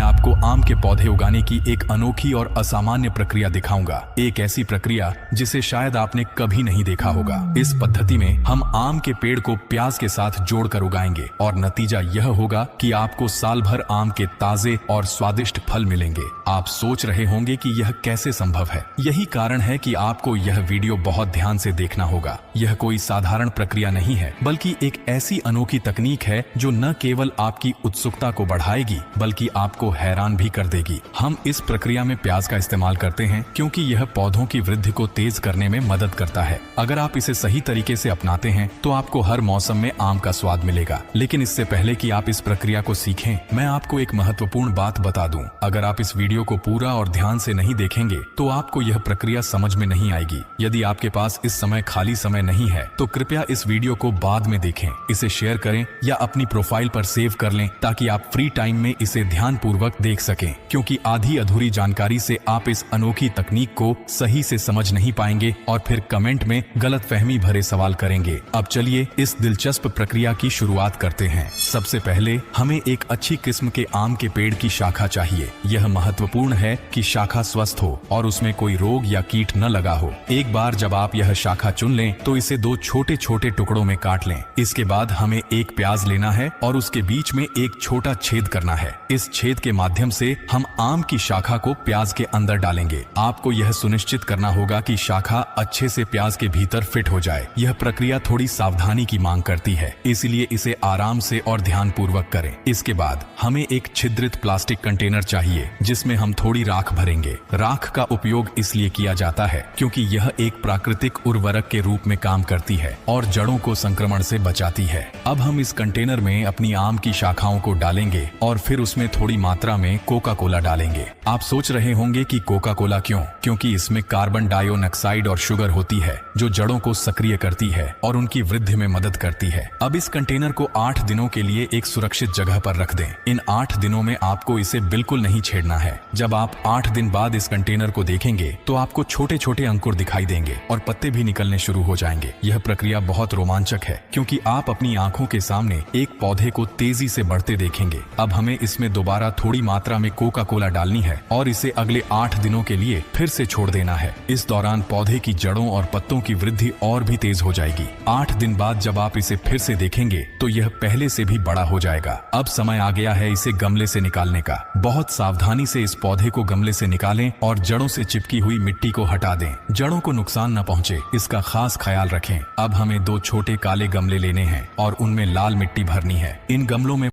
आपको आम के पौधे उगाने की एक अनोखी और असामान्य प्रक्रिया दिखाऊंगा। एक ऐसी प्रक्रिया जिसे शायद आपने कभी नहीं देखा होगा। इस पद्धति में हम आम के पेड़ को प्याज के साथ जोड़कर उगाएंगे और नतीजा यह होगा कि आपको साल भर आम के ताजे और स्वादिष्ट फल मिलेंगे। आप सोच रहे होंगे कि यह कैसे संभव है। यही कारण है कि आपको यह वीडियो बहुत ध्यान से देखना होगा। यह कोई साधारण प्रक्रिया नहीं है, बल्कि एक ऐसी अनोखी तकनीक है जो न केवल आपकी उत्सुकता को बढ़ाएगी बल्कि आपको हैरान भी कर देगी। हम इस प्रक्रिया में प्याज का इस्तेमाल करते हैं क्योंकि यह पौधों की वृद्धि को तेज करने में मदद करता है। अगर आप इसे सही तरीके से अपनाते हैं तो आपको हर मौसम में आम का स्वाद मिलेगा। लेकिन इससे पहले कि आप इस प्रक्रिया को सीखें, मैं आपको एक महत्वपूर्ण बात बता दूं। अगर आप इस वीडियो को पूरा और ध्यान से नहीं देखेंगे तो आपको यह प्रक्रिया समझ में नहीं आएगी। यदि आपके पास इस समय खाली समय नहीं है तो कृपया इस वीडियो को बाद में देखें, इसे शेयर करें या अपनी प्रोफाइल पर सेव कर लें ताकि आप फ्री टाइम में इसे ध्यान पूर्वक देख सकें, क्योंकि आधी अधूरी जानकारी से आप इस अनोखी तकनीक को सही से समझ नहीं पाएंगे और फिर कमेंट में गलतफहमी भरे सवाल करेंगे। अब चलिए इस दिलचस्प प्रक्रिया की शुरुआत करते हैं। सबसे पहले हमें एक अच्छी किस्म के आम के पेड़ की शाखा चाहिए। यह महत्वपूर्ण है कि शाखा स्वस्थ हो और उसमें कोई रोग या कीट न लगा हो। एक बार जब आप यह शाखा चुन लें तो इसे दो छोटे छोटे टुकड़ों में काट लें। इसके बाद हमें एक प्याज लेना है और उसके बीच में एक छोटा छेद करना है। इस छेद के माध्यम से हम आम की शाखा को प्याज के अंदर डालेंगे। आपको यह सुनिश्चित करना होगा कि शाखा अच्छे से प्याज के भीतर फिट हो जाए। यह प्रक्रिया थोड़ी सावधानी की मांग करती है, इसलिए इसे आराम से और ध्यान पूर्वक करें। इसके बाद हमें एक छिद्रित प्लास्टिक कंटेनर चाहिए जिसमें हम थोड़ी राख भरेंगे। राख का उपयोग इसलिए किया जाता है क्योंकि यह एक प्राकृतिक उर्वरक के रूप में काम करती है और जड़ों को संक्रमण से बचाती है। अब हम इस कंटेनर में अपनी आम की शाखाओं को डालेंगे और फिर उसमें थोड़ी मात्रा में कोका कोला डालेंगे। आप सोच रहे होंगे कि कोका कोला क्यों? क्योंकि इसमें कार्बन डाइऑक्साइड और शुगर होती है जो जड़ों को सक्रिय करती है और उनकी वृद्धि में मदद करती है। अब इस कंटेनर को 8 दिनों के लिए एक सुरक्षित जगह पर रख दें। इन 8 दिनों में आपको इसे बिल्कुल नहीं छेड़ना है। जब आप 8 दिन बाद इस कंटेनर को देखेंगे तो आपको छोटे छोटे अंकुर दिखाई देंगे और पत्ते भी निकलने शुरू हो जाएंगे। यह प्रक्रिया बहुत रोमांचक है क्योंकि आप अपनी आंखों के सामने एक पौधे को तेजी से बढ़ते देखेंगे। अब हमें इसमें दोबारा थोड़ी मात्रा में कोका कोला डालनी है और इसे अगले 8 दिनों के लिए फिर से छोड़ देना है। इस दौरान पौधे की जड़ों और पत्तों की वृद्धि और भी तेज हो जाएगी। 8 दिन बाद जब आप इसे फिर से देखेंगे तो यह पहले से भी बड़ा हो जाएगा। अब समय आ गया है इसे गमले से निकालने का। बहुत सावधानी से इस पौधे को गमले से निकालें और जड़ों से चिपकी हुई मिट्टी को हटा दें। जड़ों को नुकसान न पहुंचे, इसका खास ख्याल रखें। अब हमें 2 छोटे काले गमले लेने हैं और उनमें लाल मिट्टी भरनी है। इन गमलों में